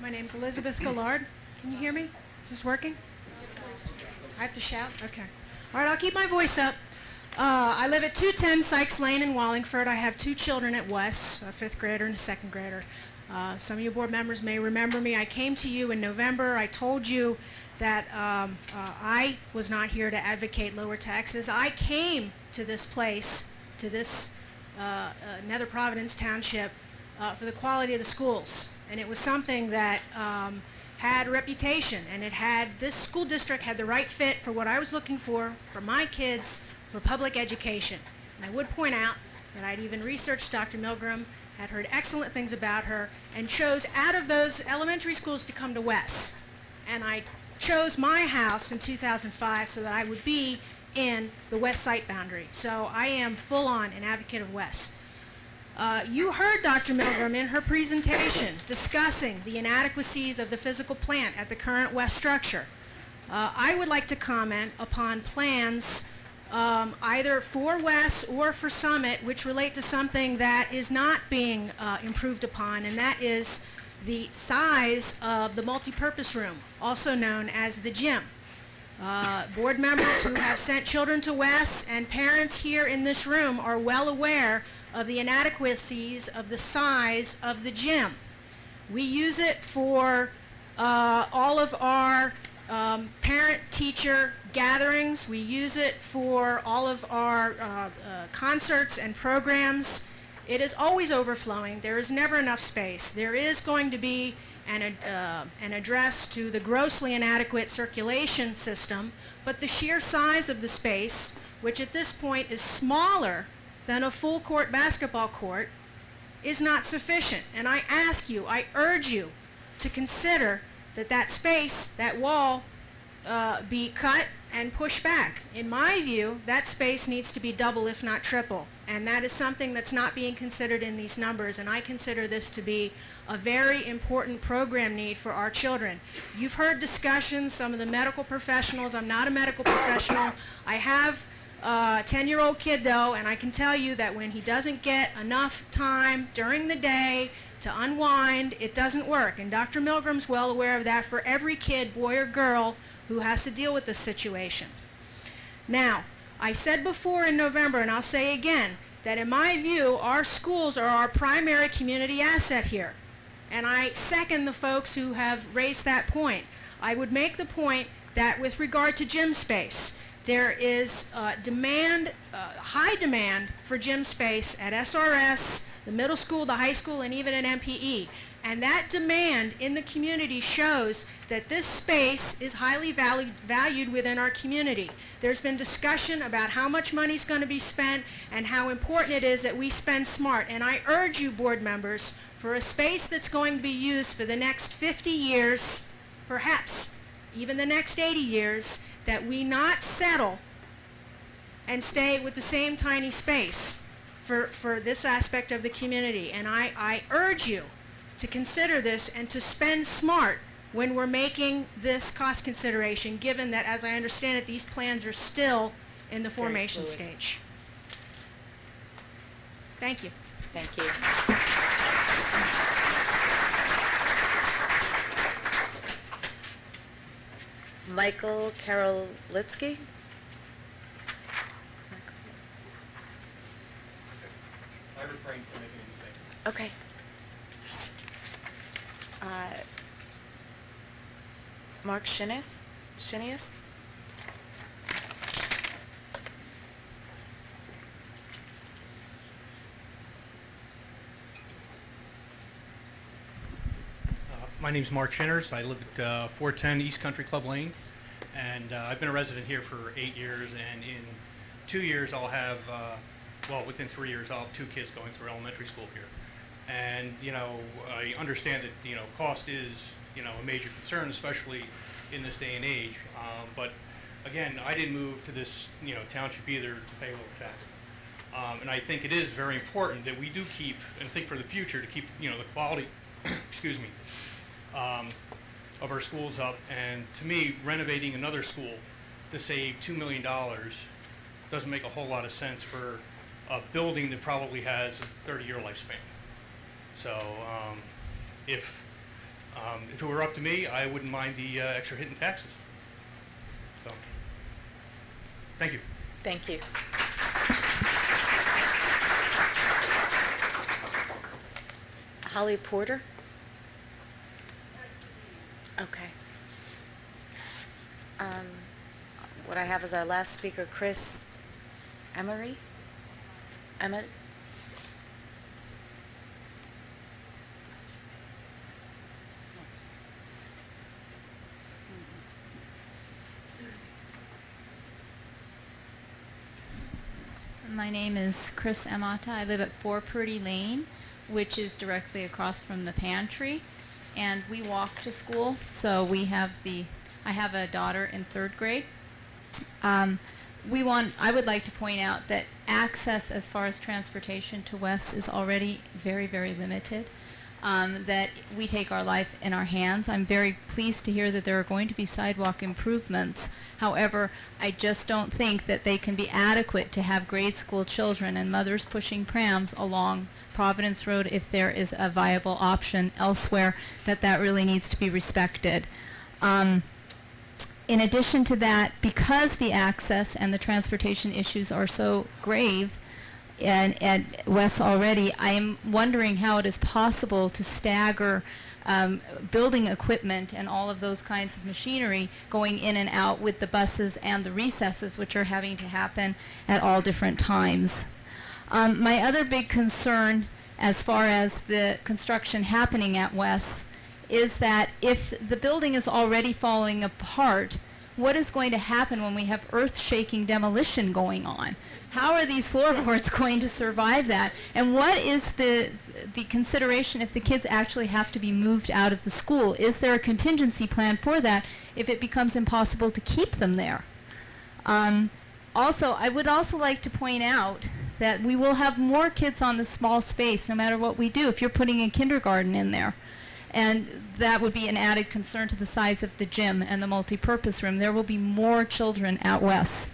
My name's Elizabeth Gillard. Can you hear me? Is this working? I have to shout? Okay. All right, I'll keep my voice up. I live at 210 Sykes Lane in Wallingford. I have 2 children at West, a 5th grader and a 2nd grader. Some of you board members may remember me. I came to you in November. I told you that I was not here to advocate lower taxes. I came to this place, to this Nether Providence Township, for the quality of the schools. And it was something that had a reputation, and this school district had the right fit for what I was looking for my kids, for public education. And I would point out that I'd even researched Dr. Milgram, had heard excellent things about her, and chose out of those elementary schools to come to West. And I chose my house in 2005 so that I would be in the West site boundary. So I am full on an advocate of West. You heard Dr. Milgram in her presentation discussing the inadequacies of the physical plant at the current West structure. I would like to comment upon plans either for West or for Summit which relate to something that is not being improved upon, and that is the size of the multipurpose room, also known as the gym. Board members who have sent children to West and parents here in this room are well aware of the inadequacies of the size of the gym. We use it for all of our parent-teacher gatherings. We use it for all of our concerts and programs. It is always overflowing. There is never enough space. There is going to be an address to the grossly inadequate circulation system, but the sheer size of the space, which at this point is smaller than a full court basketball court, is not sufficient. And I ask you, I urge you to consider that space, that wall, be cut and pushed back. In my view, that space needs to be double, if not triple. And that is something that's not being considered in these numbers, and I consider this to be a very important program need for our children. You've heard discussions, some of the medical professionals. I'm not a medical professional. I have a 10-year-old kid, though, and I can tell you that when he doesn't get enough time during the day to unwind, it doesn't work. And Dr. Milgram's well aware of that for every kid, boy or girl, who has to deal with this situation. Now, I said before in November, and I'll say again, that in my view, our schools are our primary community asset here. And I second the folks who have raised that point. I would make the point that with regard to gym space, there is high demand for gym space at SRS, the middle school, the high school, and even at MPE. And that demand in the community shows that this space is highly valued within our community. There's been discussion about how much money is going to be spent and how important it is that we spend smart. And I urge you, board members, for a space that's going to be used for the next 50 years, perhaps even the next 80 years, that we not settle and stay with the same tiny space for this aspect of the community. And I urge you to consider this and to spend smart when we're making this cost consideration, given that, as I understand it, these plans are still in the formation stage. Thank you. Thank you. Michael Karolitsky. I refrain from making any statement. Okay. Mark Shinius? My name's Mark Shinners. I live at 410 East Country Club Lane, and I've been a resident here for 8 years, and in 2 years I'll have, well, within 3 years I'll have 2 kids going through elementary school here. And, you know, I understand that, you know, cost is, you know, a major concern, especially in this day and age. But again, I didn't move to this, you know, township either to pay lower taxes. And I think it is very important that we do keep, and think for the future, to keep, you know, the quality, excuse me, of our schools up. And to me, renovating another school to save $2 million doesn't make a whole lot of sense for a building that probably has a 30-year lifespan. So if If it were up to me, I wouldn't mind the extra hit in taxes. So, thank you. Thank you. Holly Porter? Okay. What I have is our last speaker, Chris Emery. Emmett? My name is Chris Amata. I live at 4 Purdy Lane, which is directly across from the pantry. And we walk to school, so we have I have a daughter in 3rd grade. I would like to point out that access as far as transportation to West is already very, very limited. That we take our life in our hands. I'm very pleased to hear that there are going to be sidewalk improvements. However, I just don't think that they can be adequate to have grade school children and mothers pushing prams along Providence Road if there is a viable option elsewhere, that really needs to be respected. In addition to that, because the access and the transportation issues are so grave at West already, I am wondering how it is possible to stagger building equipment and all of those kinds of machinery going in and out with the buses and the recesses, which are having to happen at all different times. My other big concern as far as the construction happening at West is that if the building is already falling apart, what is going to happen when we have earth-shaking demolition going on? How are these floorboards going to survive that? And what is the consideration if the kids actually have to be moved out of the school? Is there a contingency plan for that if it becomes impossible to keep them there? Also, I would also like to point out that we will have more kids on the small space no matter what we do if you're putting a kindergarten in there. And that would be an added concern to the size of the gym and the multi-purpose room. There will be more children at West.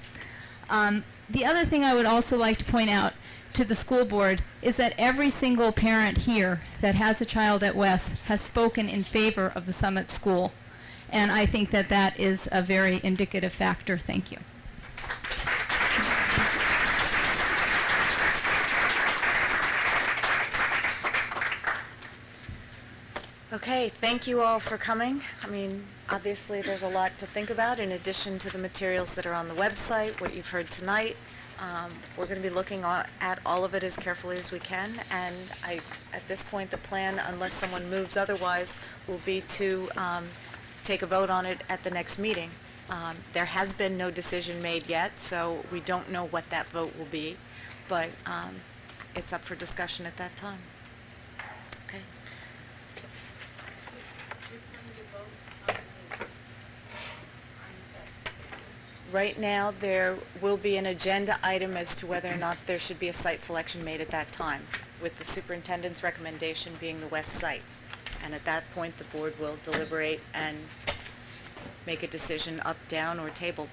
The other thing I would also like to point out to the school board is that every single parent here that has a child at West has spoken in favor of the Summit School. And I think that that is a very indicative factor. Thank you. Okay, thank you all for coming. I mean, obviously there's a lot to think about in addition to the materials that are on the website, what you've heard tonight. We're going to be looking at all of it as carefully as we can, and at this point the plan, unless someone moves otherwise, will be to take a vote on it at the next meeting. There has been no decision made yet, so we don't know what that vote will be, but it's up for discussion at that time. Okay. Right now, there will be an agenda item as to whether or not there should be a site selection made at that time, with the superintendent's recommendation being the West site. And at that point, the board will deliberate and make a decision up, down, or table.